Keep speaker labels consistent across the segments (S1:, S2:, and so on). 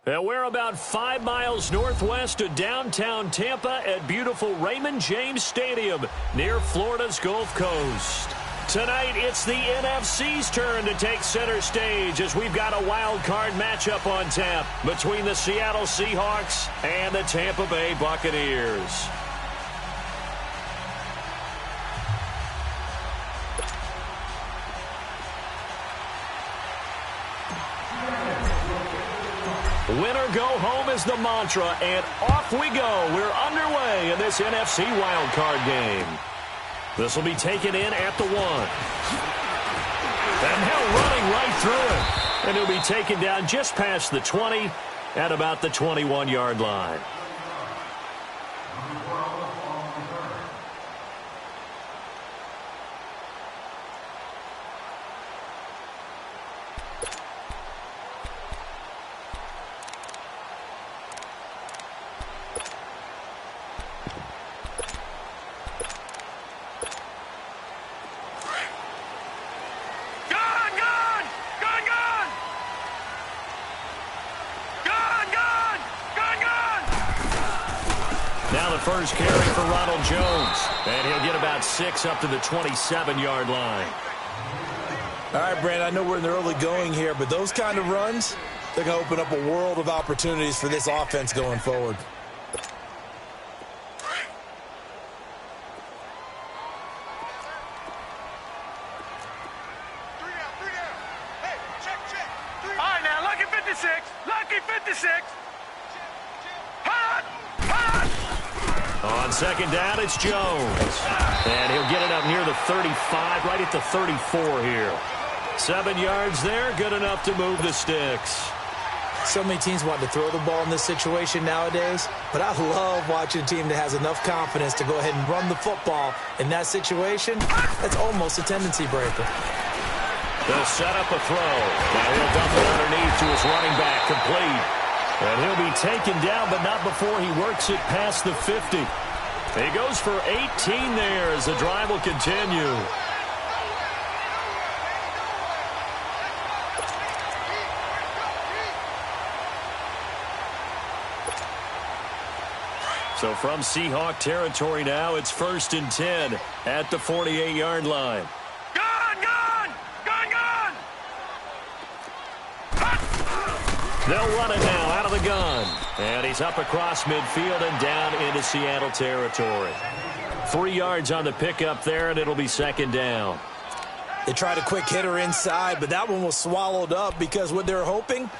S1: And we're about 5 miles northwest of downtown Tampa at beautiful Raymond James Stadium near Florida's Gulf Coast. Tonight, it's the NFC's turn to take center stage as we've got a wild card matchup on tap between the Seattle Seahawks and the Tampa Bay Buccaneers. Winner go home is the mantra, and off we go. We're underway in this NFC wildcard game. This will be taken in at the 1. And now running right through it. And he'll be taken down just past the 20 at about the 21-yard line. First carry for Ronald Jones, and he'll get about 6 up to the 27-yard line.
S2: All right, Brandon, I know we're in the early going here, but those kind of runs, they're going to open up a world of opportunities for this offense going forward.
S3: All right, now, lucky 56. Lucky 56.
S1: On second down, it's Jones. And he'll get it up near the 35, right at the 34 here. 7 yards there, good enough to move the sticks.
S2: So many teams want to throw the ball in this situation nowadays, but I love watching a team that has enough confidence to go ahead and run the football in that situation. That's almost a tendency breaker.
S1: They'll set up a throw. Now he'll dump it underneath to his running back, complete. And he'll be taken down, but not before he works it past the 50. He goes for 18 there as the drive will continue. So from Seahawk territory now, it's 1st and 10 at the 48-yard line. They'll run it now out of the gun. And he's up across midfield and down into Seattle territory. 3 yards on the pickup there, and it'll be 2nd down.
S2: They tried a quick hitter inside, but that one was swallowed up because what they're hoping,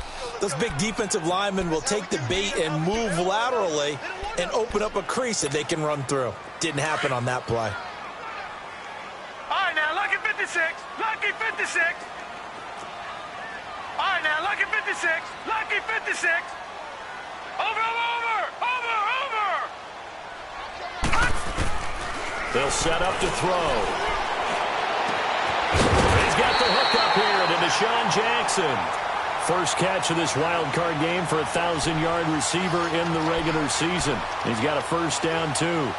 S2: those big defensive linemen will take the bait and move laterally and open up a crease that they can run through. Didn't happen on that play.
S3: All right, now, lucky 56. Lucky 56. All right, now, lucky 56. Lucky 56. Over.
S1: They'll set up to throw. He's got the hook up here to Deshaun Jackson. First catch of this wild card game for a 1,000-yard receiver in the regular season. He's got a 1st down, too.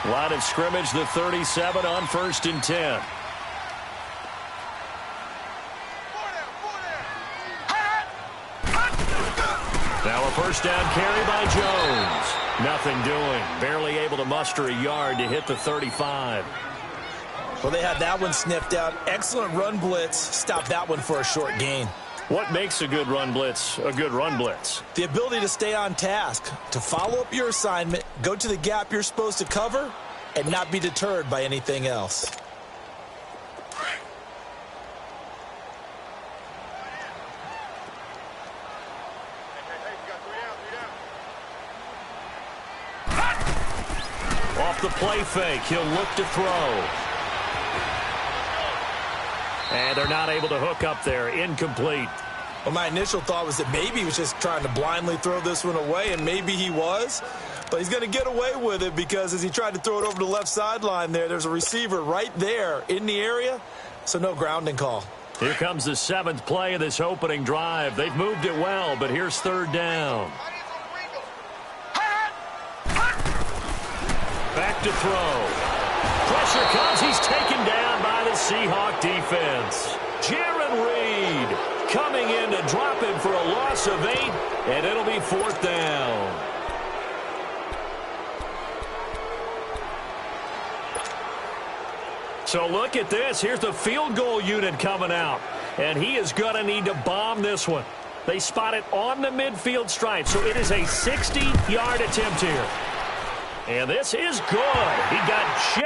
S1: Line of scrimmage, the 37 on 1st and 10. Now a 1st down carry by Jones. Nothing doing. Barely able to muster a yard to hit the 35.
S2: Well, they had that one sniffed out. Excellent run blitz. Stopped that one for a short gain.
S1: What makes a good run blitz a good run blitz?
S2: The ability to stay on task, to follow up your assignment, go to the gap you're supposed to cover, and not be deterred by anything else.
S1: Off the play fake, he'll look to throw. And they're not able to hook up there. Incomplete.
S2: Well, my initial thought was that maybe he was just trying to blindly throw this one away, and maybe he was. But he's going to get away with it because as he tried to throw it over the left sideline there's a receiver right there in the area, so no grounding call.
S1: Here comes the 7th play of this opening drive. They've moved it well, but here's 3rd down. Back to throw. Pressure comes. He's taken down by the Seahawk defense. Jaron Reed coming in to drop him for a loss of 8, and it'll be 4th down. So look at this. Here's the field goal unit coming out, and he is going to need to bomb this one. They spot it on the midfield stripe, so it is a 60-yard attempt here. And this is good. He got chipped.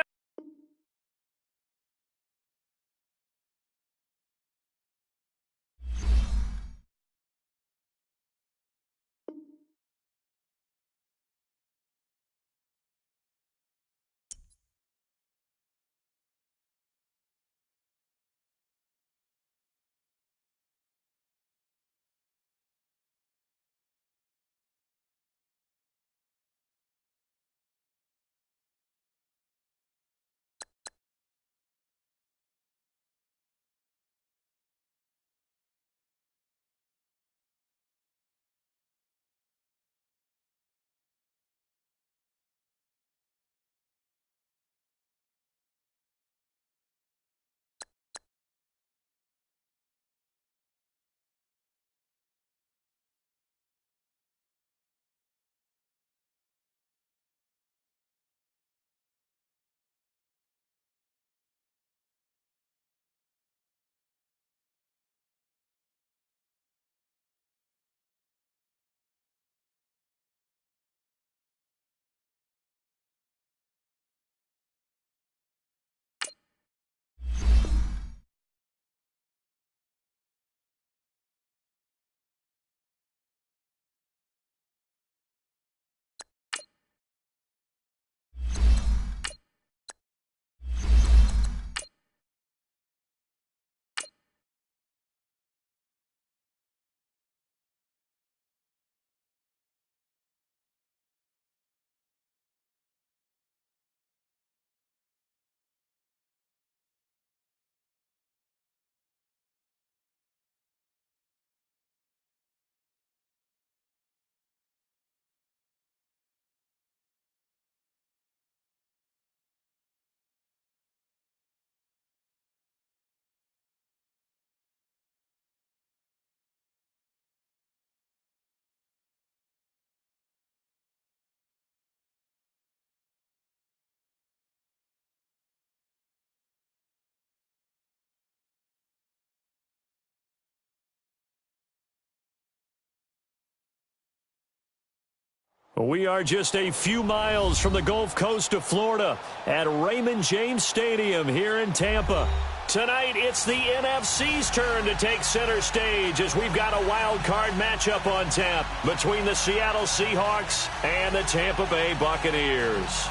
S1: We are just a few miles from the Gulf Coast of Florida at Raymond James Stadium here in Tampa. Tonight, it's the NFC's turn to take center stage as we've got a wild card matchup on tap between the Seattle Seahawks and the Tampa Bay Buccaneers.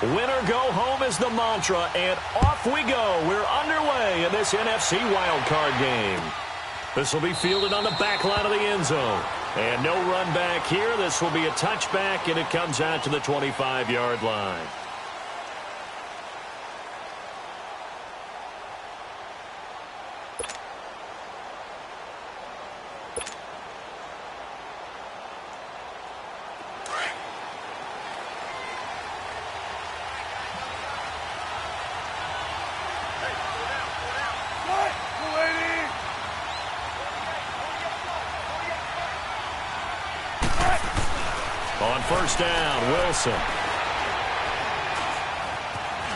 S1: Winner go home is the mantra, and off we go. We're underway in this NFC wildcard game. This will be fielded on the back line of the end zone. And no run back here. This will be a touchback, and it comes out to the 25-yard line. On first down, Wilson.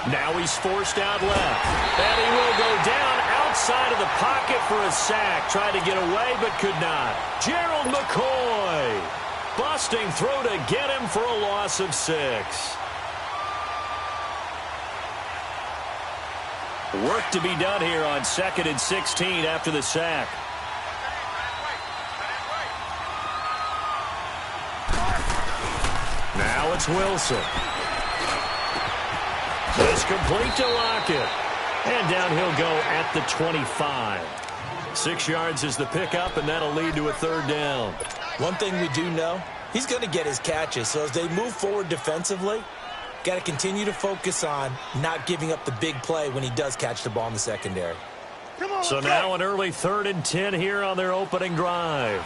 S1: Now he's forced out left. And he will go down outside of the pocket for a sack. Tried to get away, but could not. Gerald McCoy. Busting through to get him for a loss of 6. Work to be done here on 2nd and 16 after the sack. Now it's Wilson. It's complete to Lockett. And down he'll go at the 25. 6 yards is the pickup, and that'll lead to a 3rd down.
S2: One thing we do know, he's going to get his catches. So as they move forward defensively, Got to continue to focus on not giving up the big play when he does catch the ball in the secondary.
S1: So now an early 3rd and 10 here on their opening drive.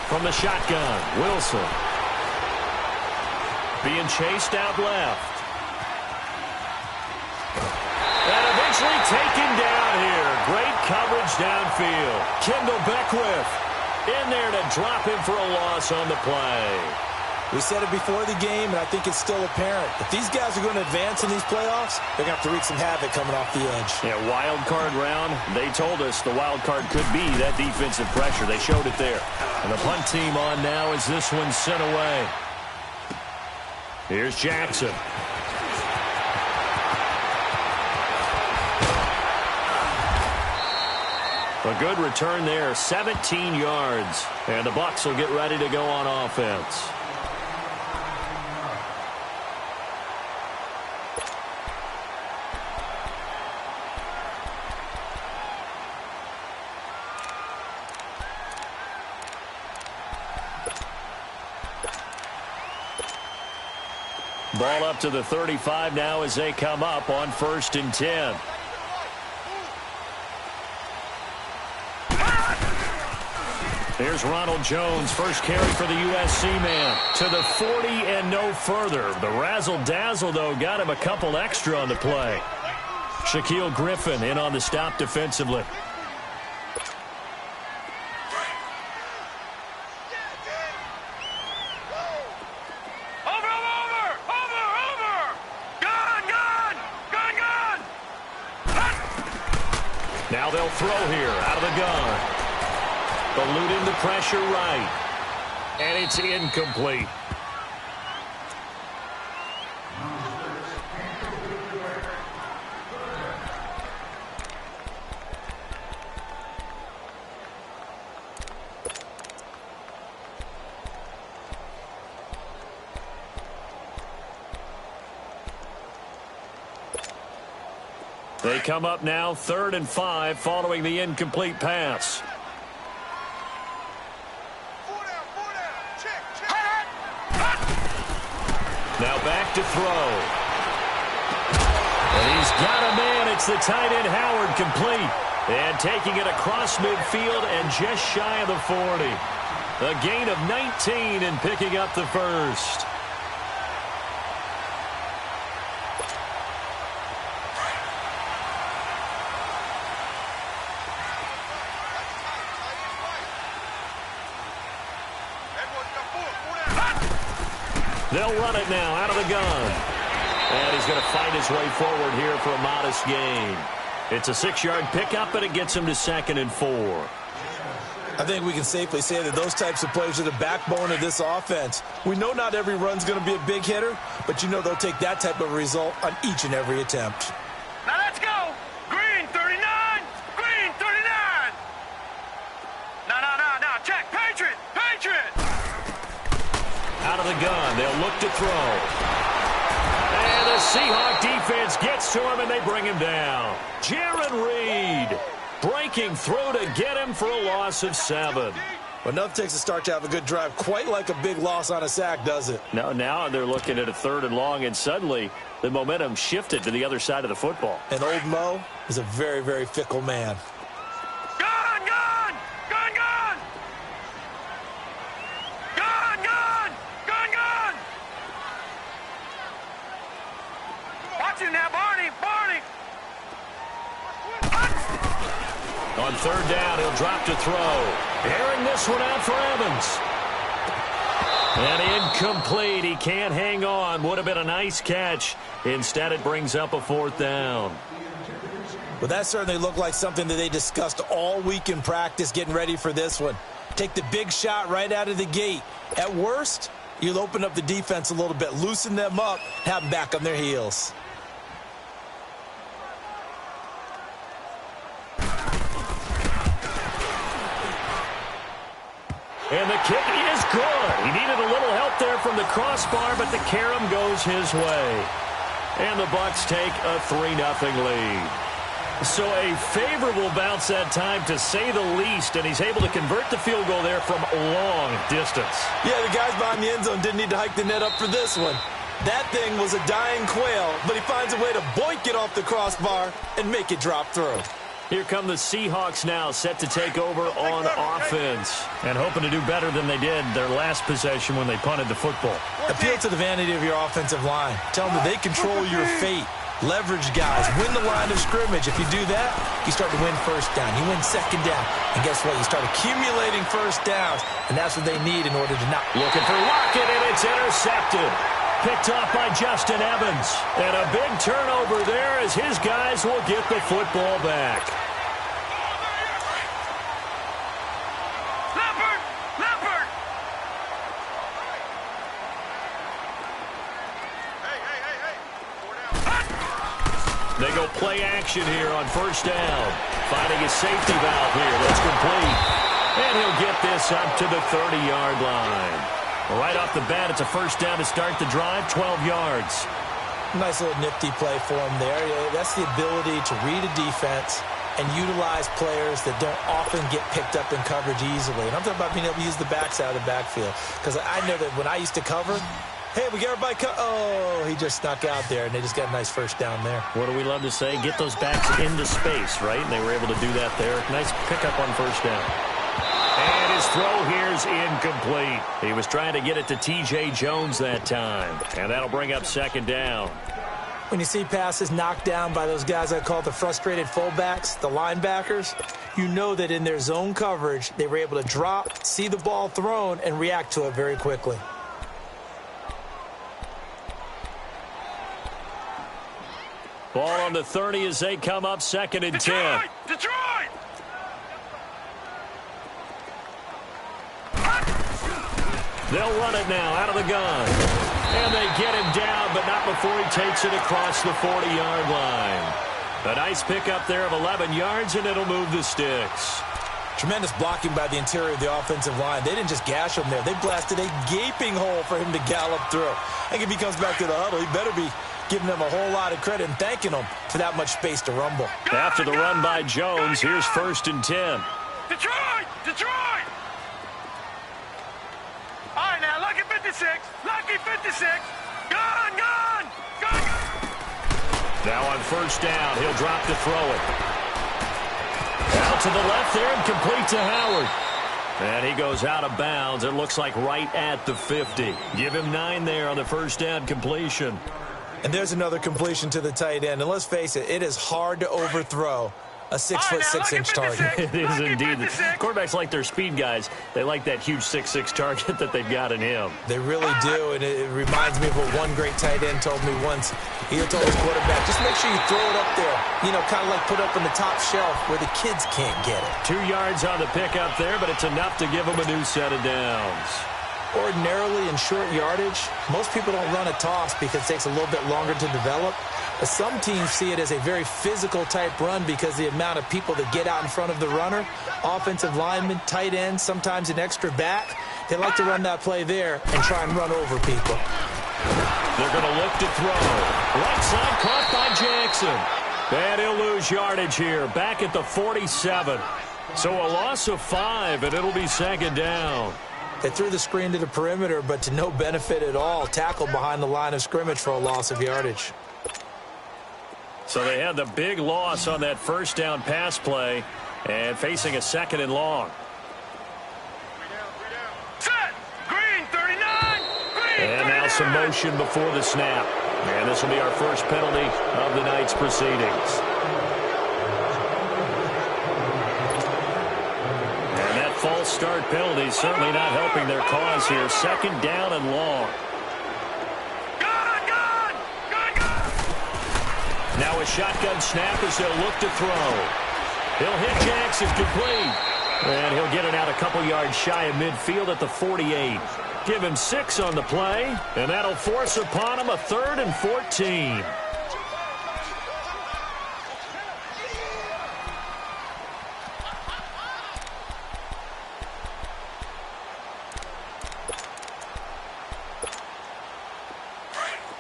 S1: From the shotgun, Wilson. Being chased out left. And eventually taken down here. Great coverage downfield. Kendall Beckwith in there to drop him for a loss on the play.
S2: We said it before the game, and I think it's still apparent. If these guys are going to advance in these playoffs, they're going to have to wreak some havoc coming off the edge.
S1: Yeah, wild card round. They told us the wild card could be that defensive pressure. They showed it there. And the punt team on now as this one's sent away. Here's Jackson. A good return there, 17 yards. And the Bucs will get ready to go on offense. Ball up to the 35 now as they come up on 1st and 10. There's Ronald Jones, first carry for the USC man. To the 40 and no further. The razzle-dazzle, though, got him a couple extra on the play. Shaquille Griffin in on the stop defensively. Now they'll throw here out of the gun. Eluding the pressure right. And it's incomplete. They come up now 3rd and 5 following the incomplete pass. Now back to throw. And he's got a man. It's the tight end Howard complete. And taking it across midfield and just shy of the 40. A gain of 19 and picking up the first. They'll run it now out of the gun. And he's going to fight his way forward here for a modest gain. It's a 6-yard pickup, and it gets him to 2nd and 4.
S2: I think we can safely say that those types of plays are the backbone of this offense. We know not every run's going to be a big hitter, but you know they'll take that type of result on each and every attempt.
S3: Now let's go. Green 39. Green 39. No. Check. Patriot.
S1: Out of the gun, they'll look to throw. And the Seahawk defense gets to him, and they bring him down. Jaron Reed breaking through to get him for a loss of 7.
S2: Well, enough takes a start to have a good drive, quite like a big loss on a sack, does it?
S1: Now they're looking at a 3rd and long, and suddenly the momentum shifted to the other side of the football.
S2: And old Mo is a very, very fickle man.
S3: Now, Barney.
S1: On 3rd down, he'll drop to throw. Airing this one out for Evans. And incomplete. He can't hang on. Would have been a nice catch. Instead, it brings up a 4th down.
S2: Well, that certainly looked like something that they discussed all week in practice getting ready for this one. Take the big shot right out of the gate. At worst, you'll open up the defense a little bit, loosen them up, have them back on their heels.
S1: And the kick is good. He needed a little help there from the crossbar, but the carom goes his way. And the Bucs take a 3-0 lead. So a favorable bounce that time, to say the least, and he's able to convert the field goal there from long distance.
S2: Yeah, the guys behind the end zone didn't need to hike the net up for this one. That thing was a dying quail, but he finds a way to boink it off the crossbar and make it drop through.
S1: Here come the Seahawks now, set to take over on offense, and hoping to do better than they did their last possession when they punted the football.
S2: Appeal to the vanity of your offensive line. Tell them that they control your fate. Leverage guys. Win the line of scrimmage. If you do that, you start to win first down. You win second down. And guess what? You start accumulating first downs, and that's what they need in order to not.
S1: Looking for Lockett, and it's intercepted. Picked off by Justin Evans. And a big turnover there as his guys will get the football back. They go play action here on first down. Finding his safety valve here. That's complete. And he'll get this up to the 30-yard line. Right off the bat, it's a first down to start the drive, 12 yards.
S2: Nice little nifty play for him there. That's the ability to read a defense and utilize players that don't often get picked up in coverage easily. And I'm talking about being able to use the backs out of the backfield. Because I know that when I used to cover, hey, we get everybody oh, he just snuck out there, and they just got a nice first down there.
S1: What do we love to say? Get those backs into space, right? And they were able to do that there. Nice pickup on first down. And his throw here's incomplete. He was trying to get it to T.J. Jones that time. And that'll bring up second down.
S2: When you see passes knocked down by those guys I call the frustrated fullbacks, the linebackers, you know that in their zone coverage, they were able to drop, see the ball thrown, and react to it very quickly.
S1: Ball on the 30 as they come up, second and 10.
S3: Detroit!
S1: They'll run it now out of the gun. And they get him down, but not before he takes it across the 40-yard line. A nice pickup there of 11 yards, and it'll move the sticks.
S2: Tremendous blocking by the interior of the offensive line. They didn't just gash him there. They blasted a gaping hole for him to gallop through. I think if he comes back to the huddle, he better be giving them a whole lot of credit and thanking them for that much space to rumble.
S1: After the run by Jones, here's first and 10.
S3: Detroit! Detroit! All right, now, lucky 56. Lucky 56. Gone, gone, gone.
S1: Now on first down, he'll drop to throw it. Out to the left there and complete to Howard. And he goes out of bounds. It looks like right at the 50. Give him 9 there on the first down completion.
S2: And there's another completion to the tight end. And let's face it, it is hard to overthrow a 6'6" target.
S1: It is indeed. Quarterbacks like their speed guys. They like that huge 6'6" target that they've got in him.
S2: They really do, and it reminds me of what one great tight end told me once. He told his quarterback, just make sure you throw it up there, you know, kind of like put up on the top shelf where the kids can't get it.
S1: 2 yards on the pickup there, but it's enough to give him a new set of downs.
S2: Ordinarily in short yardage, most people don't run a toss because it takes a little bit longer to develop. But some teams see it as a very physical type run because the amount of people that get out in front of the runner, offensive linemen, tight ends, sometimes an extra back, they like to run that play there and try and run over people.
S1: They're going to look to throw. Right side caught by Jackson. And he'll lose yardage here, back at the 47. So a loss of 5, and it'll be second down.
S2: They threw the screen to the perimeter, but to no benefit at all. Tackled behind the line of scrimmage for a loss of yardage.
S1: So they had the big loss on that first down pass play and facing a second and long.
S3: Set! Green, 39! Green,
S1: And now some motion before the snap. And this will be our first penalty of the night's proceedings. And that false start penalty certainly not helping their cause here. Second down and long. Now a shotgun snap as they'll look to throw. He'll hit Jackson complete. And he'll get it out a couple yards shy of midfield at the 48. Give him 6 on the play, and that'll force upon him a 3rd and 14.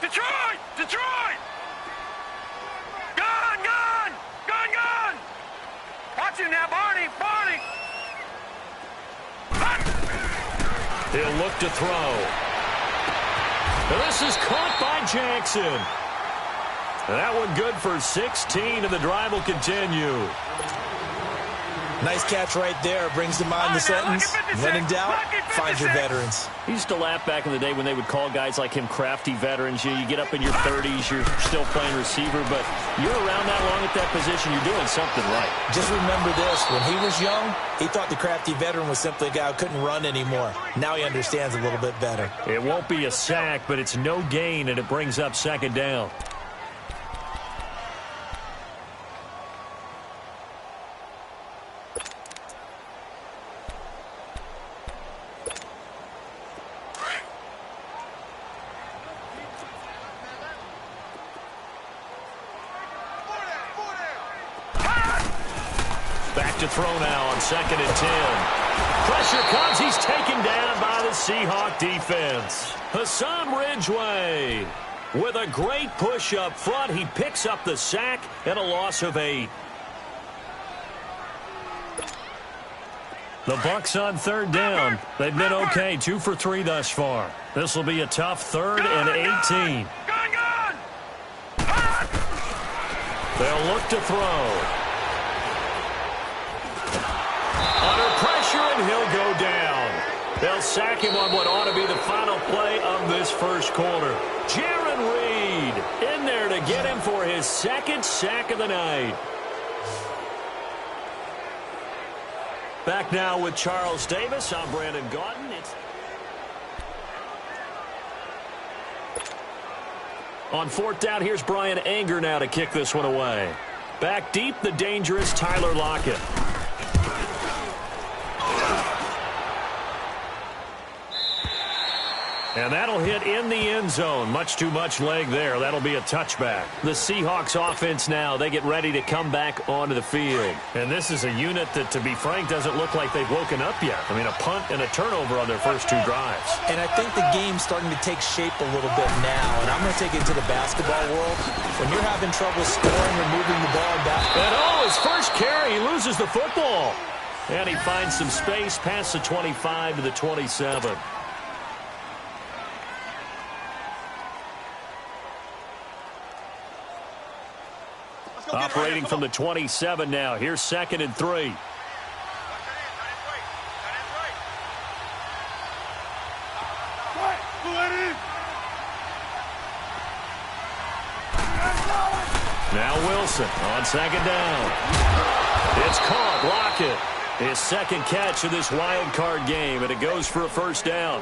S3: Detroit! Detroit! Gone, gone! Gone, gone!
S1: He'll look to throw. And this is caught by Jackson. That one good for 16, and the drive will continue.
S2: Nice catch right there. Brings to mind the sentence, when in doubt, find your veterans.
S1: He used to laugh back in the day when they would call guys like him crafty veterans. You get up in your 30s, you're still playing receiver, but you're around that long at that position, you're doing something right.
S2: Just remember this. When he was young, he thought the crafty veteran was simply a guy who couldn't run anymore. Now he understands a little bit better.
S1: It won't be a sack, but it's no gain, and it brings up second down. Back to throw now on 2nd and 10. Pressure comes. He's taken down by the Seahawk defense. Hassan Ridgeway with a great push up front. He picks up the sack and a loss of 8. The Bucs on 3rd down. They've been okay, 2 for 3 thus far. This will be a tough 3rd and 18. They'll look to throw. Under pressure, and he'll go down. They'll sack him on what ought to be the final play of this first quarter. Jaron Reed in there to get him for his 2nd sack of the night. Back now with Charles Davis. I'm Brandon Gaudin. On 4th down, here's Brian Anger now to kick this one away. Back deep, the dangerous Tyler Lockett. And that'll hit in the end zone. Much too much leg there. That'll be a touchback. The Seahawks offense now, they get ready to come back onto the field. And this is a unit that, to be frank, doesn't look like they've woken up yet. I mean, a punt and a turnover on their first 2 drives.
S2: And I think the game's starting to take shape a little bit now. And I'm going to take it to the basketball world. When you're having trouble scoring or moving the ball in basketball.
S1: And his first carry, he loses the football. And he finds some space past the 25 to the 27. Operating from the 27 now. Here's 2nd and 3. Now Wilson on 2nd down. It's caught. Lockett. His 2nd catch of this wild card game, and it goes for a first down.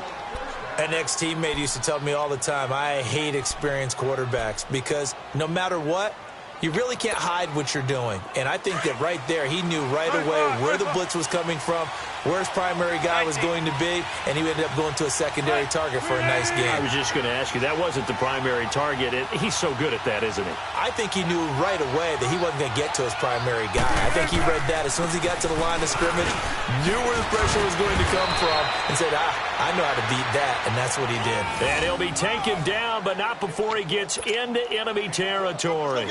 S2: An ex-teammate used to tell me all the time, I hate experienced quarterbacks because no matter what, you really can't hide what you're doing. And I think that right there, he knew right away where the blitz was coming from, where his primary guy was going to be, and he ended up going to a secondary target for a nice game.
S1: I was just going to ask you, that wasn't the primary target. He's so good at that, isn't he?
S2: I think he knew right away that he wasn't going to get to his primary guy. I think he read that as soon as he got to the line of scrimmage, knew where the pressure was going to come from, and said, I know how to beat that, and that's what he did.
S1: And he'll be taken down, but not before he gets into enemy territory.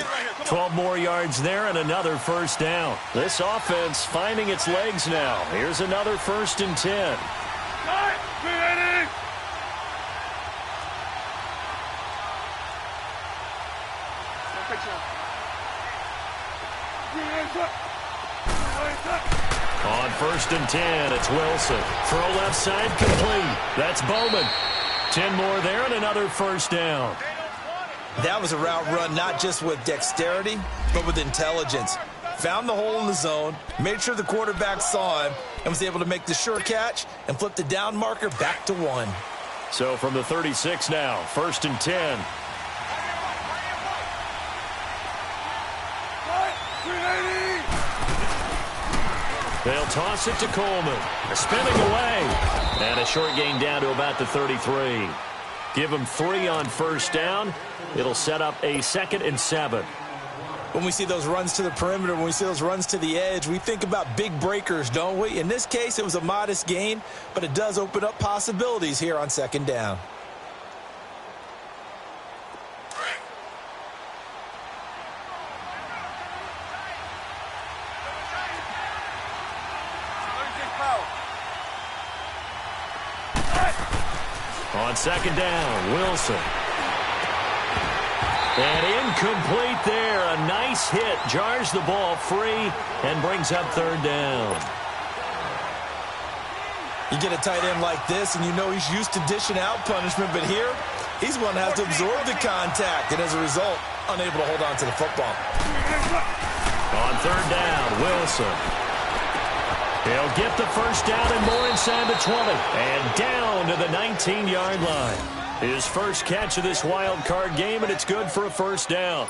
S1: 12 more yards there and another first down. This offense finding its legs now. Here's another 1st and 10. On 1st and 10, it's Wilson. Throw left side complete. That's Bowman. 10 more there and another first down.
S2: That was a route run not just with dexterity, but with intelligence. Found the hole in the zone, made sure the quarterback saw him, and was able to make the sure catch and flip the down marker back to 1.
S1: So from the 36 now, 1st and 10. They'll toss it to Coleman. Spinning away. And a short gain down to about the 33. Give him 3 on first down. It'll set up a 2nd and 7.
S2: When we see those runs to the perimeter, when we see those runs to the edge, we think about big breakers, don't we? In this case, it was a modest gain, but it does open up possibilities here on 2nd down.
S1: On second down, Wilson. And incomplete there. A nice hit. Jars the ball free and brings up third down.
S2: You get a tight end like this, and you know he's used to dishing out punishment, but here, he's one that has to absorb the contact, and as a result, unable to hold on to the football.
S1: On third down, Wilson. He'll get the first down and more inside the 20. And down to the 19-yard line. His first catch of this wild card game, and it's good for a first down.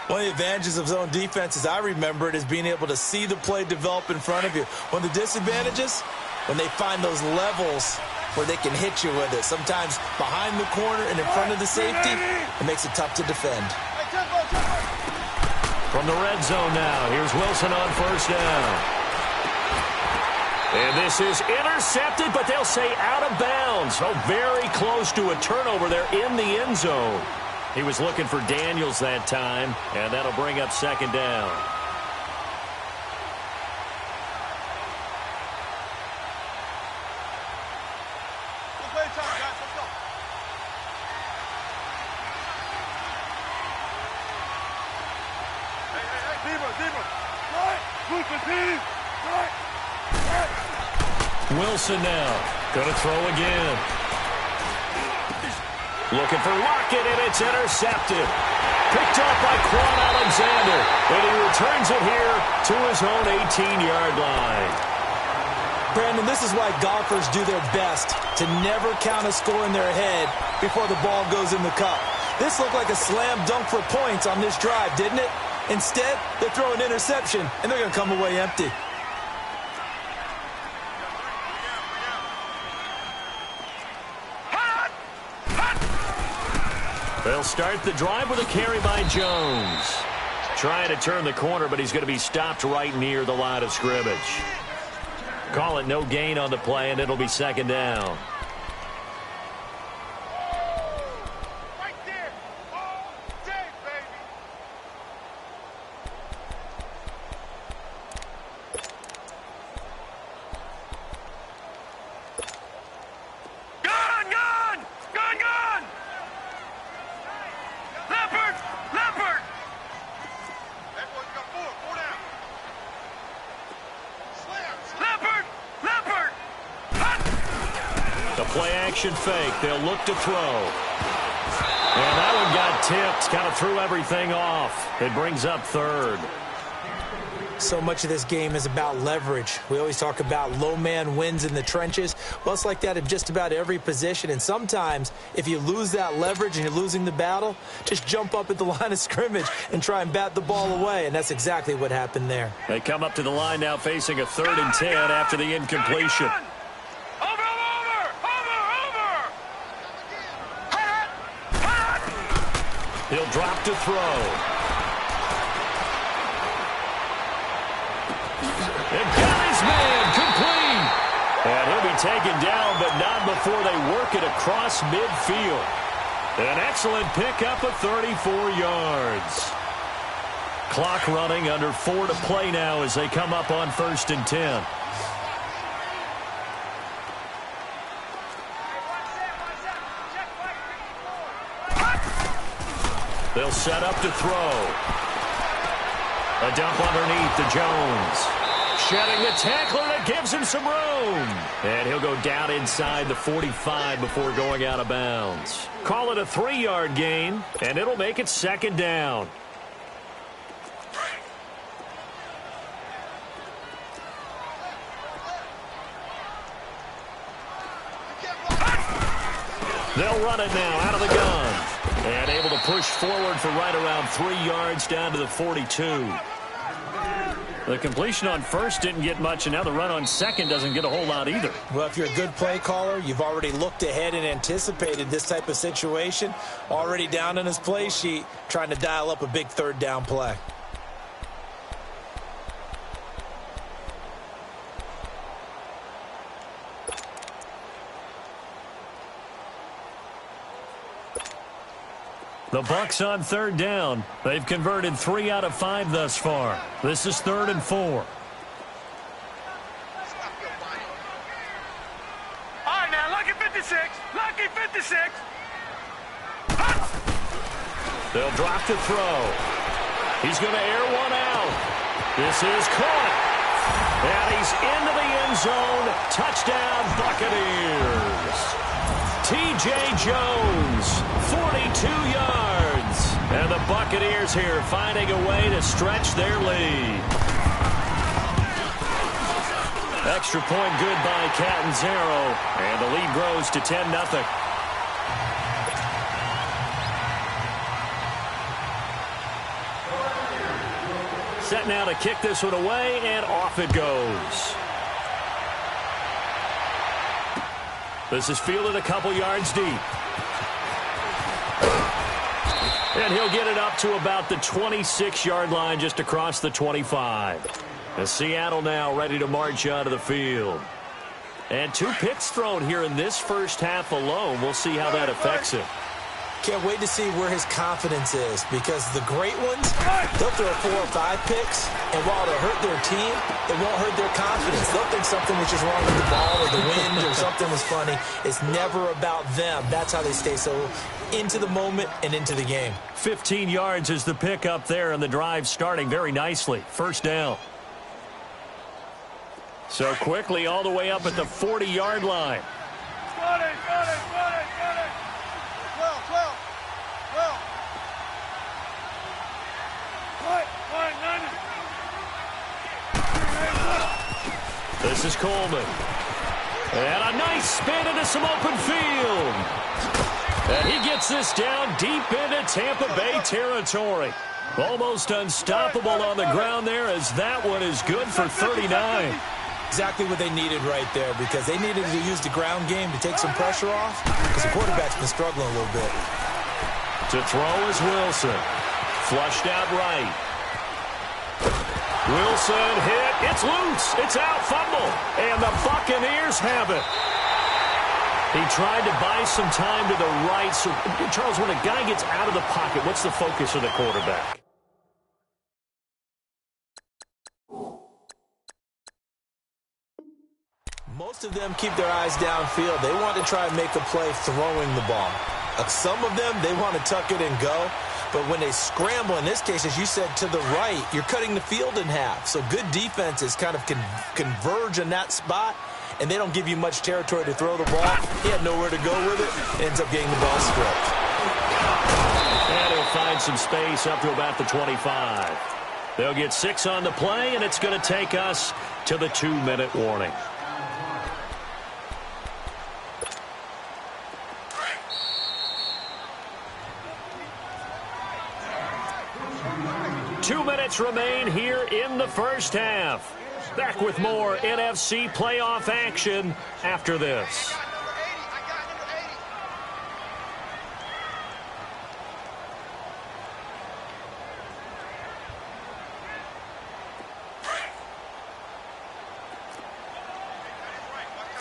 S2: One of the advantages of zone defense, as I remember it, is being able to see the play develop in front of you. One of the disadvantages, when they find those levels where they can hit you with it. Sometimes behind the corner and in front of the safety, it makes it tough to defend.
S1: From the red zone now, here's Wilson on first down. And this is intercepted, but they'll say out of bounds. Oh, very close to a turnover there in the end zone. He was looking for Daniels that time, and that'll bring up second down. Wilson now. Going to throw again. Looking for Lockett, and it's intercepted. Picked up by Quan Alexander. And he returns it here to his own 18-yard line.
S2: Brandon, this is why golfers do their best to never count a score in their head before the ball goes in the cup. This looked like a slam dunk for points on this drive, didn't it? Instead, they throw an interception, and they're going to come away empty.
S1: They'll start the drive with a carry by Jones. Trying to turn the corner, but he's going to be stopped right near the line of scrimmage. Call it no gain on the play, and it'll be second down.
S3: Right there. All day, baby. Gone, gone! Gone, gone! Leopard! Leopard! That boy's got four down. Leopard! Leopard! Hut!
S1: The play-action fake. They'll look to throw. And that one got tipped. Kind of threw everything off. It brings up third.
S2: So much of this game is about leverage. We always talk about low man wins in the trenches. Well, it's like that in just about every position. And sometimes, if you lose that leverage and you're losing the battle, just jump up at the line of scrimmage and try and bat the ball away. And that's exactly what happened there.
S1: They come up to the line now facing a 3rd and 10 after the incompletion.
S3: Over!
S1: He'll drop to throw. And got his man complete. And he'll be taken down, but not before they work it across midfield. An excellent pickup of 34 yards. Clock running, under 4 to play now as they come up on 1st and 10. They'll set up to throw. A dump underneath to Jones. Shedding the tackler that gives him some room. And he'll go down inside the 45 before going out of bounds. Call it a 3-yard gain, and it'll make it second down. They'll run it now out of the gun. And able to push forward for right around 3 yards down to the 42. The completion on first didn't get much, and now the run on second doesn't get a whole lot either.
S2: Well, if you're a good play caller, you've already looked ahead and anticipated this type of situation. Already down in his play sheet, trying to dial up a big 3rd down play.
S1: The Bucs on 3rd down. They've converted 3 out of 5 thus far. This is 3rd and 4.
S3: All right, now, lucky 56. Lucky 56.
S1: They'll drop to throw. He's going to air one out. This is caught. And he's into the end zone. Touchdown, Buccaneers. T.J. Jones, 42 yards. And the Buccaneers here finding a way to stretch their lead. Extra point good by Catanzaro. And the lead grows to 10-0. Set now to kick this one away, and off it goes. This is fielded a couple yards deep. And he'll get it up to about the 26-yard line, just across the 25. And Seattle now ready to march onto the field. And 2 picks thrown here in this first half alone. We'll see how that affects him.
S2: Can't wait to see where his confidence is, because the great ones, they'll throw 4 or 5 picks, and while they'll hurt their team, it won't hurt their confidence. They'll think something was just wrong with the ball or the wind or something was funny. It's never about them. That's how they stay so into the moment and into the game.
S1: 15 yards is the pick up there, and the drive starting very nicely. First down. So quickly all the way up at the 40-yard line.
S3: Got it.
S1: This is Coleman. And a nice spin into some open field. And he gets this down deep into Tampa Bay territory. Almost unstoppable on the ground there, as that one is good for 39.
S2: Exactly what they needed right there, because they needed to use the ground game to take some pressure off, because the quarterback's been struggling a little bit.
S1: To throw is Wilson. Flushed out right. Wilson hit. It's loose. It's out. Fumble. And the Buccaneers have it. He tried to buy some time to the right. So, Charles, when a guy gets out of the pocket, what's the focus of the quarterback?
S2: Most of them keep their eyes downfield. They want to try and make a play throwing the ball. Some of them, they want to tuck it and go. But when they scramble, in this case, as you said, to the right, you're cutting the field in half. So good defenses kind of converge in that spot, and they don't give you much territory to throw the ball. He had nowhere to go with it. Ends up getting the ball stripped.
S1: And he'll find some space up to about the 25. They'll get 6 on the play, and it's going to take us to the 2-minute warning. Two minutes remain here in the first half. Back with more NFC playoff action after this.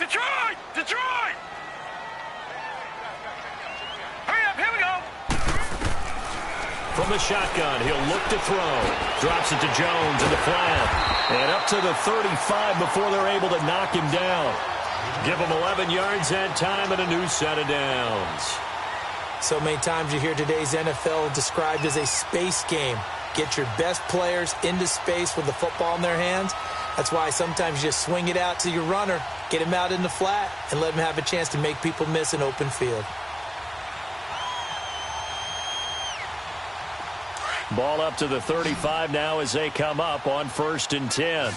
S3: Detroit! Detroit! Hurry up, here we go!
S1: From the shotgun, he'll look to throw. Drops it to Jones in the flat. And up to the 35 before they're able to knock him down. Give him 11 yards that time and a new set of downs.
S2: So many times you hear today's NFL described as a space game. Get your best players into space with the football in their hands. That's why sometimes you just swing it out to your runner, get him out in the flat, and let him have a chance to make people miss an open field.
S1: Ball up to the 35 now as they come up on 1st and 10.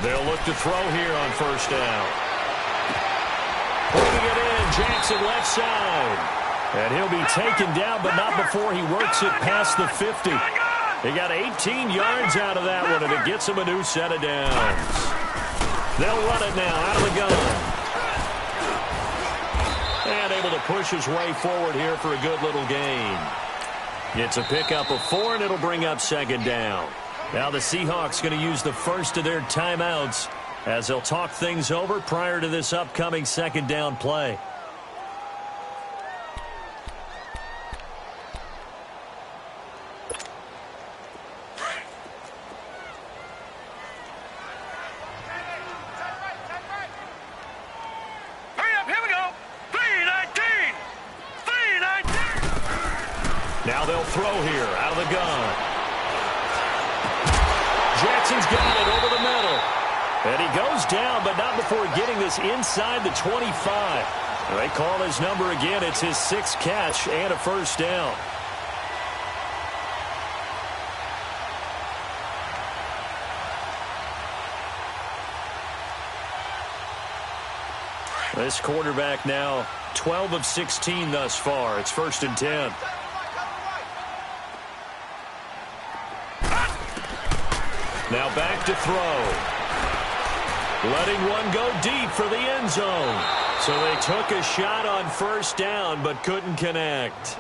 S1: They'll look to throw here on 1st down. Putting it in, Jackson left side. And he'll be taken down, but not before he works it past the 50. He got 18 yards out of that one, and it gets him a new set of downs. They'll run it now out of the gun. And able to push his way forward here for a good little gain. It's a pickup of 4, and it'll bring up 2nd down. Now the Seahawks going to use the first of their timeouts as they'll talk things over prior to this upcoming 2nd down play. They'll throw here out of the gun. Jackson's got it over the middle. And he goes down, but not before getting this inside the 25. They call his number again. It's his 6th catch and a first down. This quarterback now 12 of 16 thus far. It's 1st and 10. Now back to throw. Letting one go deep for the end zone. So they took a shot on first down but couldn't connect.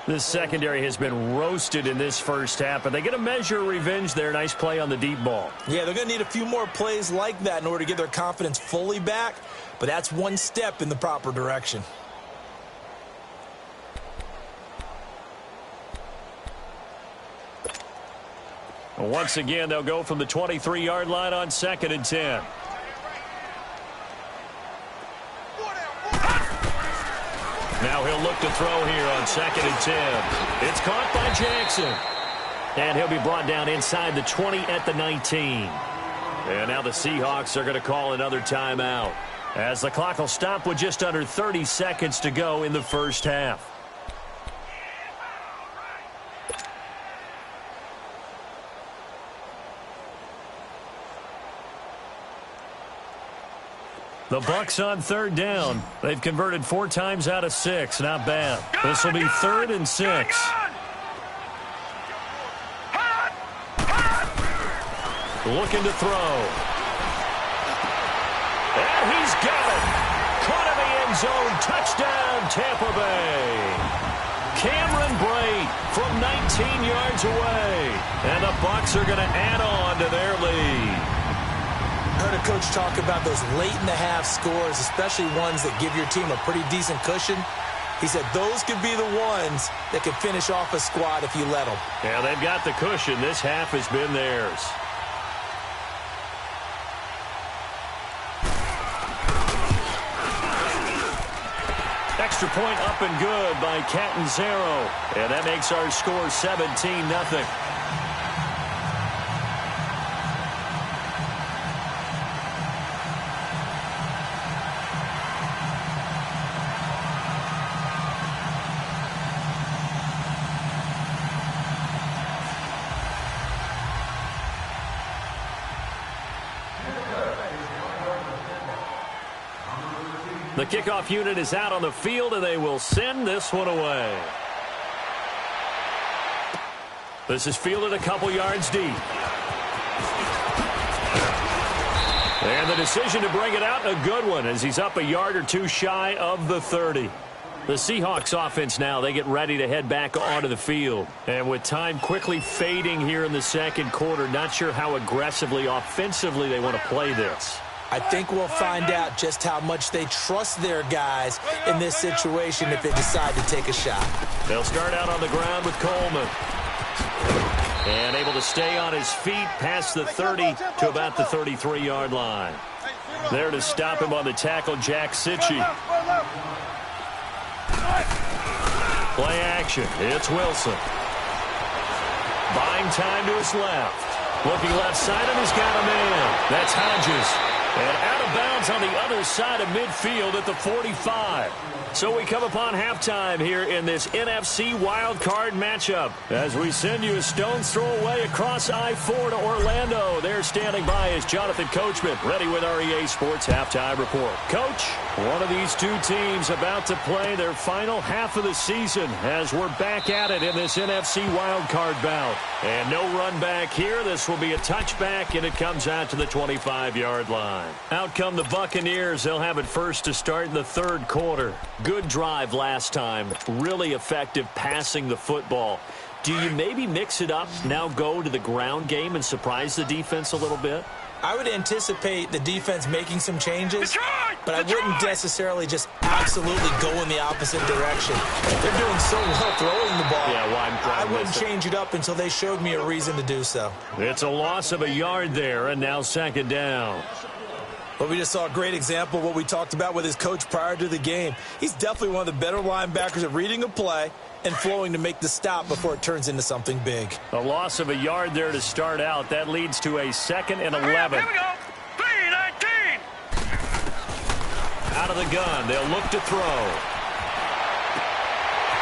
S1: This secondary has been roasted in this first half, but they get a measure of revenge there. Nice play on the deep ball.
S2: Yeah, they're going to need a few more plays like that in order to get their confidence fully back, but that's one step in the proper direction.
S1: Once again, they'll go from the 23-yard line on 2nd and 10. Now he'll look to throw here on 2nd and 10. It's caught by Jackson. And he'll be brought down inside the 20 at the 19. And now the Seahawks are going to call another timeout, as the clock will stop with just under 30 seconds to go in the first half. The Bucs on 3rd down. They've converted 4 times out of 6. Not bad. This will be 3rd and 6. Looking to throw. And he's got it. Caught in the end zone. Touchdown, Tampa Bay. Cameron Brate from 19 yards away. And the Bucs are going to add on to their lead.
S2: I heard a coach talk about those late-in-the-half scores, especially ones that give your team a pretty decent cushion. He said those could be the ones that could finish off a squad if you let them.
S1: Yeah, they've got the cushion. This half has been theirs. Extra point up and good by Catanzaro. And that makes our score 17-0. The kickoff unit is out on the field, and they will send this one away. This is fielded a couple yards deep. And the decision to bring it out, a good one, as he's up a yard or two shy of the 30. The Seahawks offense now, they get ready to head back onto the field. And with time quickly fading here in the second quarter, not sure how aggressively, offensively they want to play this.
S2: I think we'll find out just how much they trust their guys in this situation if they decide to take a shot.
S1: They'll start out on the ground with Coleman. And able to stay on his feet past the 30 to about the 33-yard line. There to stop him on the tackle, Jack Sitchie. Play action. It's Wilson. Buying time to his left. Looking left side, and he's got a man. That's Hodges. And out of bounds on the other side of midfield at the 45. So we come upon halftime here in this NFC wildcard matchup as we send you a stone's throw away across I-4 to Orlando. There standing by is Jonathan Coachman, ready with our EA Sports Halftime Report. Coach, one of these two teams about to play their final half of the season as we're back at it in this NFC wildcard bout. And no run back here. This will be a touchback, and it comes out to the 25-yard line. Out come the Buccaneers. They'll have it first to start in the third quarter. Good drive last time. Really effective passing the football. Do you maybe mix it up, now go to the ground game and surprise the defense a little bit?
S2: I would anticipate the defense making some changes, but I wouldn't necessarily just absolutely go in the opposite direction. They're doing so well throwing the ball.
S1: Yeah, well,
S2: I wouldn't change it up until they showed me a reason to do so.
S1: It's a loss of a yard there, and now second down.
S2: Well, we just saw a great example of what we talked about with his coach prior to the game. He's definitely one of the better linebackers at reading a play and flowing to make the stop before it turns into something big.
S1: A loss of a yard there to start out. That leads to a 2nd and 11.
S3: Here we go. 3-19.
S1: Out of the gun. They'll look to throw.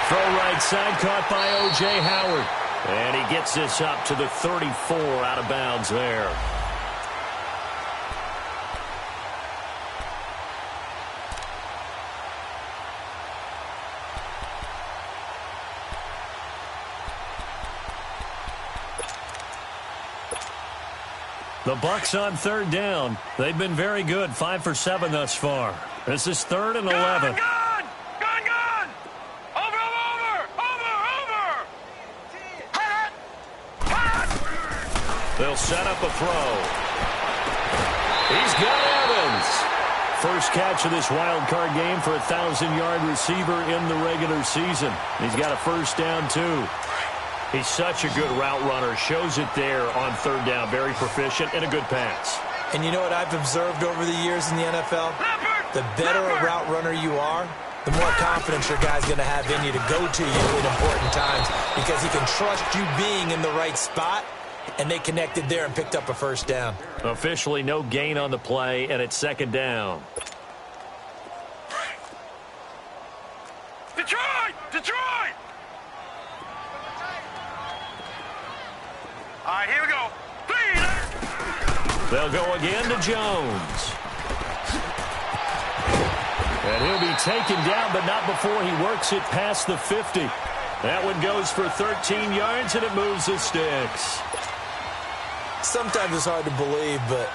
S1: Throw right side, caught by O.J. Howard. And he gets this up to the 34, out of bounds there. The Bucs on 3rd down. They've been very good, 5 for 7 thus far. This is 3rd and 11.
S3: Gone! Over! Hut!
S1: They'll set up a throw. He's got Evans. First catch of this wild card game for a 1,000-yard receiver in the regular season. He's got a first down, too. He's such a good route runner. Shows it there on 3rd down. Very proficient and a good pass.
S2: And you know what I've observed over the years in the NFL? The better a route runner you are, the more confidence your guy's going to have in you to go to you in important times because he can trust you being in the right spot, and they connected there and picked up a first down.
S1: Officially no gain on the play, and it's 2nd down.
S3: Detroit! All right, here we go.
S1: They'll go again to Jones. And he'll be taken down, but not before he works it past the 50. That one goes for 13 yards, and it moves the sticks.
S2: Sometimes it's hard to believe, but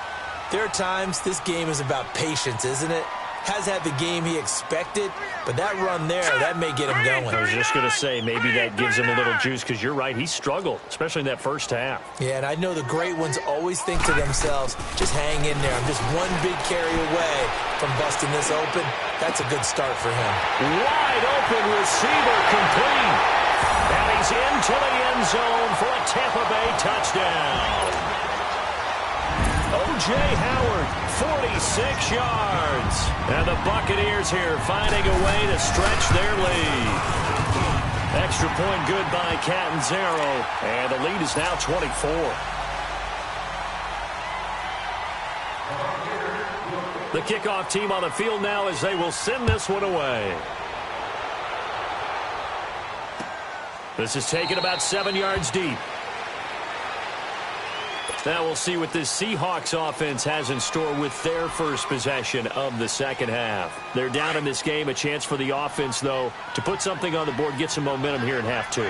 S2: there are times this game is about patience, isn't it? Has had the game he expected, but that run there, that may get him going.
S1: I was just going to say, maybe that gives him a little juice, because you're right, he struggled, especially in that first half.
S2: Yeah, and I know the great ones always think to themselves, just hang in there. I'm just one big carry away from busting this open. That's a good start for him.
S1: Wide open receiver complete. And he's into the end zone for a Tampa Bay touchdown. O.J. Howard, 46 yards. And the Buccaneers here finding a way to stretch their lead. Extra point good by Catanzaro. And the lead is now 24. The kickoff team on the field now as they will send this one away. This is taken about 7 yards deep. Now we'll see what this Seahawks offense has in store with their first possession of the second half. They're down in this game. A chance for the offense, though, to put something on the board, get some momentum here in half 2.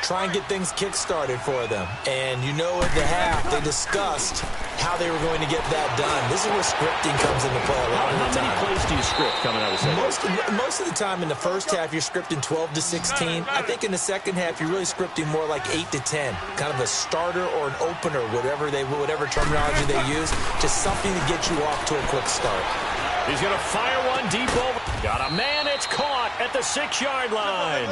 S2: Try and get things kick-started for them. And you know at the half, they discussed how they were going to get that done. This is where scripting comes into play a lot of the time.
S1: How many plays do you script coming out of the second?
S2: Most of the time in the first half, you're scripting 12 to 16. I think in the second half, you're really scripting more like 8 to 10. Kind of a starter or an opener, whatever terminology they use. Just something to get you off to a quick start.
S1: He's going to fire one deep over. Got a man. It's caught at the 6-yard line.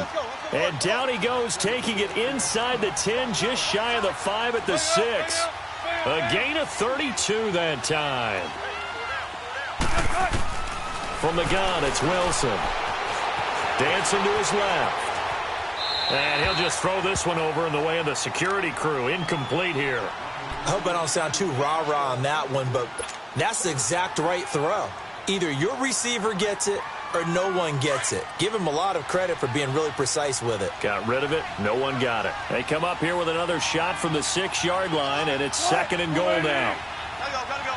S1: And down he goes, taking it inside the 10, just shy of the 5 at the 6. A gain of 32 that time. From the gun, it's Wilson. Dancing to his left. And he'll just throw this one over in the way of the security crew. Incomplete here.
S2: I hope I don't sound too rah-rah on that one, but that's the exact right throw. Either your receiver gets it or no one gets it. Give him a lot of credit for being really precise with it.
S1: Got rid of it. No one got it. They come up here with another shot from the 6-yard line, and it's 2nd and goal now.
S3: Gotta go.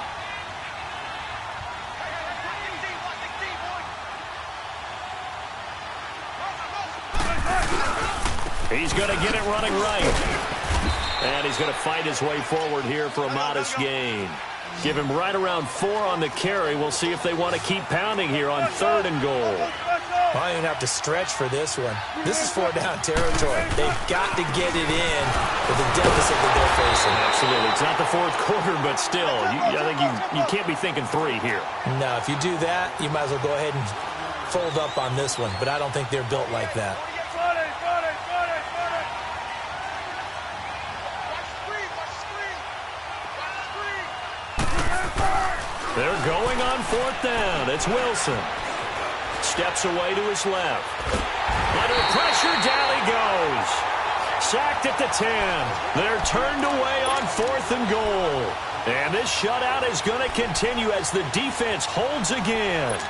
S1: He's going to get it running right. And he's going to fight his way forward here for a modest gain. Give him right around 4 on the carry. We'll see if they want to keep pounding here on 3rd and goal.
S2: Well, I don't even have to stretch for this one. This is 4-down territory. They've got to get it in with the deficit that they're facing.
S1: Absolutely. It's not the 4th quarter, but still, I think you can't be thinking 3 here.
S2: No, if you do that, you might as well go ahead and fold up on this one. But I don't think they're built like that.
S1: They're going on 4th down. It's Wilson. Steps away to his left. Under pressure, down he goes. Sacked at the 10. They're turned away on 4th and goal. And this shutout is going to continue as the defense holds again.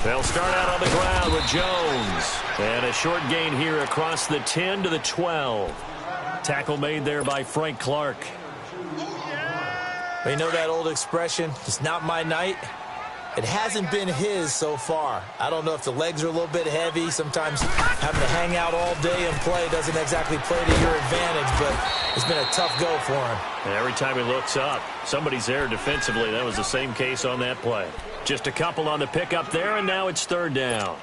S1: They'll start out on the ground with Jones. And a short gain here across the 10 to the 12. Tackle made there by Frank Clark.
S2: You know that old expression, it's not my night? It hasn't been his so far. I don't know if the legs are a little bit heavy. Sometimes having to hang out all day and play doesn't exactly play to your advantage, but it's been a tough go for him.
S1: And every time he looks up, somebody's there defensively. That was the same case on that play. Just a couple on the pickup there, and now it's 3rd down.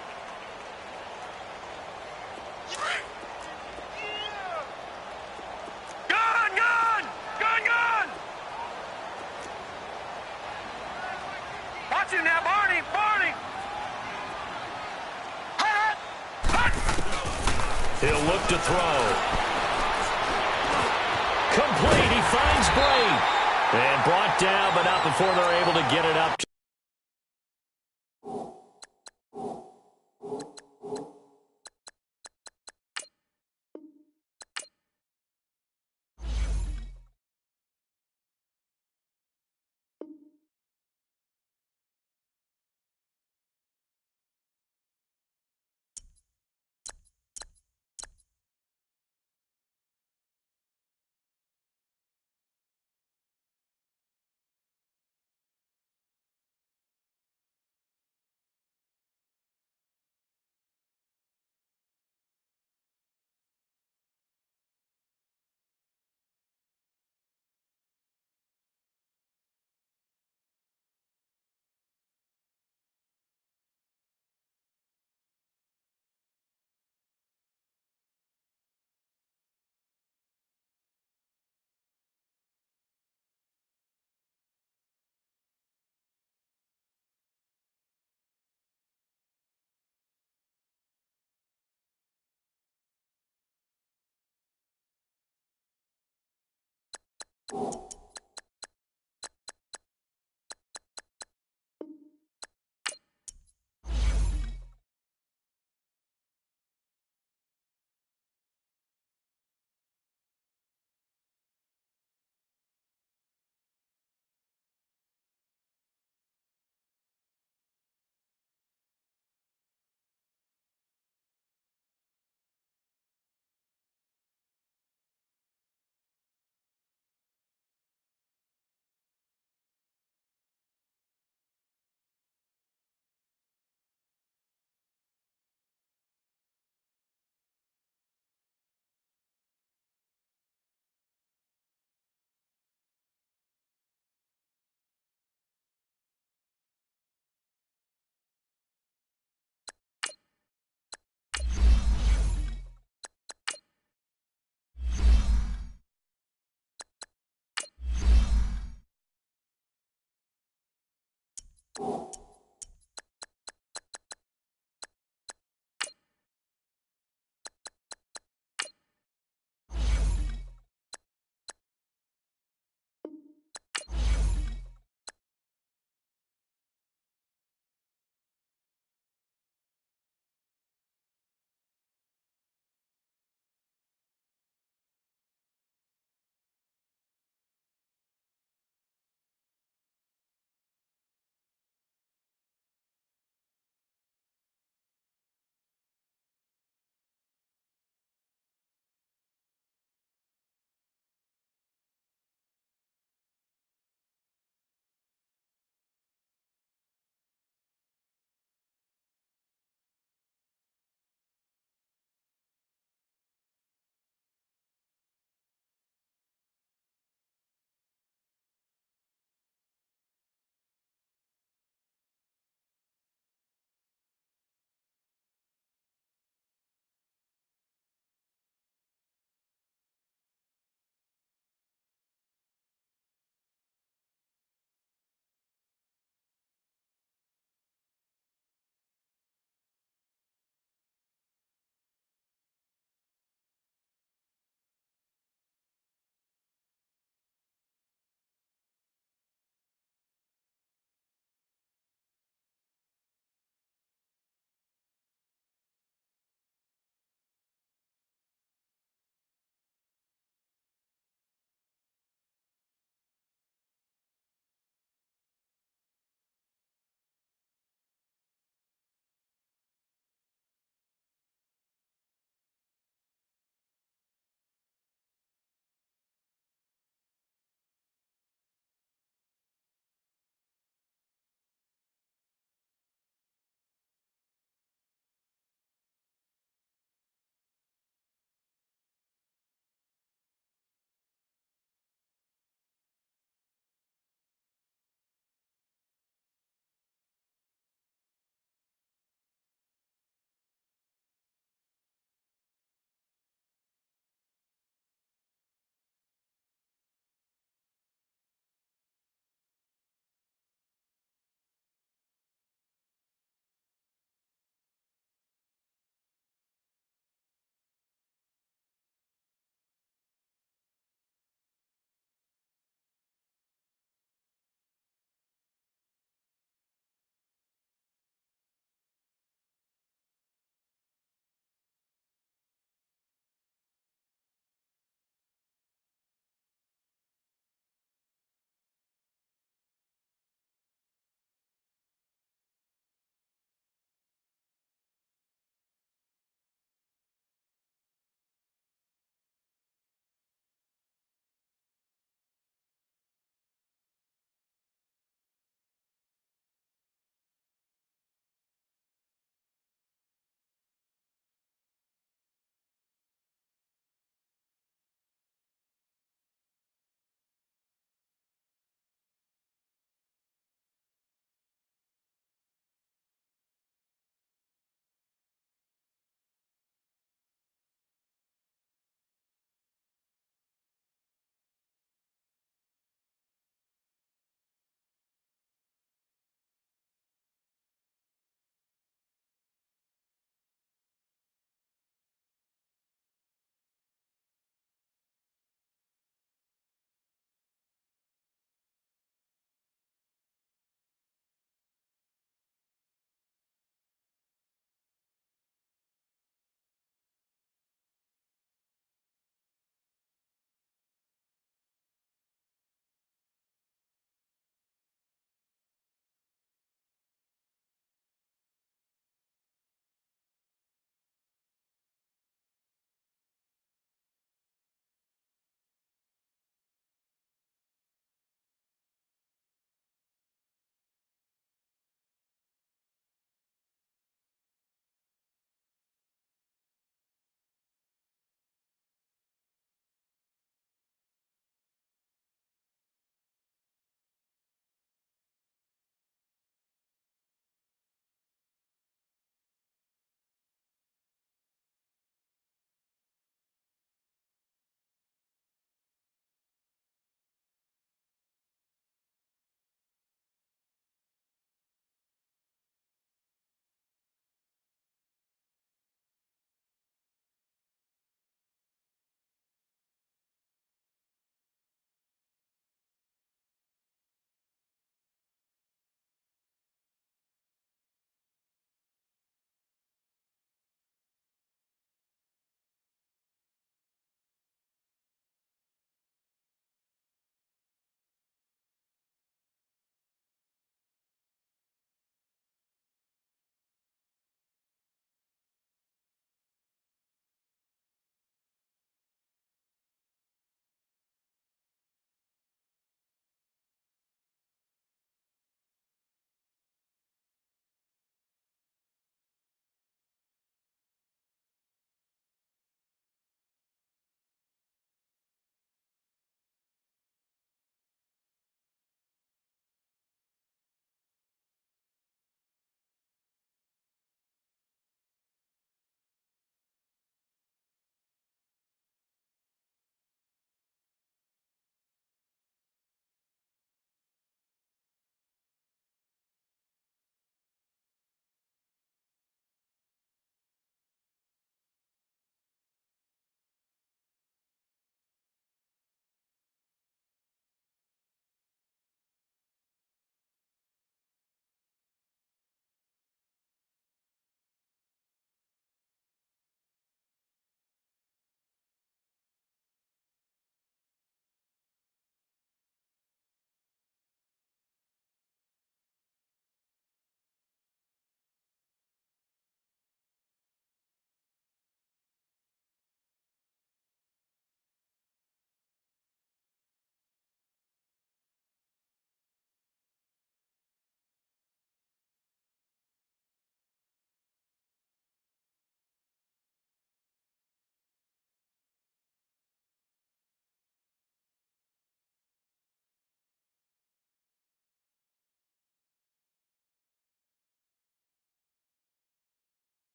S1: He'll look to throw. Complete. He finds Blake. And brought down, but not before they're able to get it up.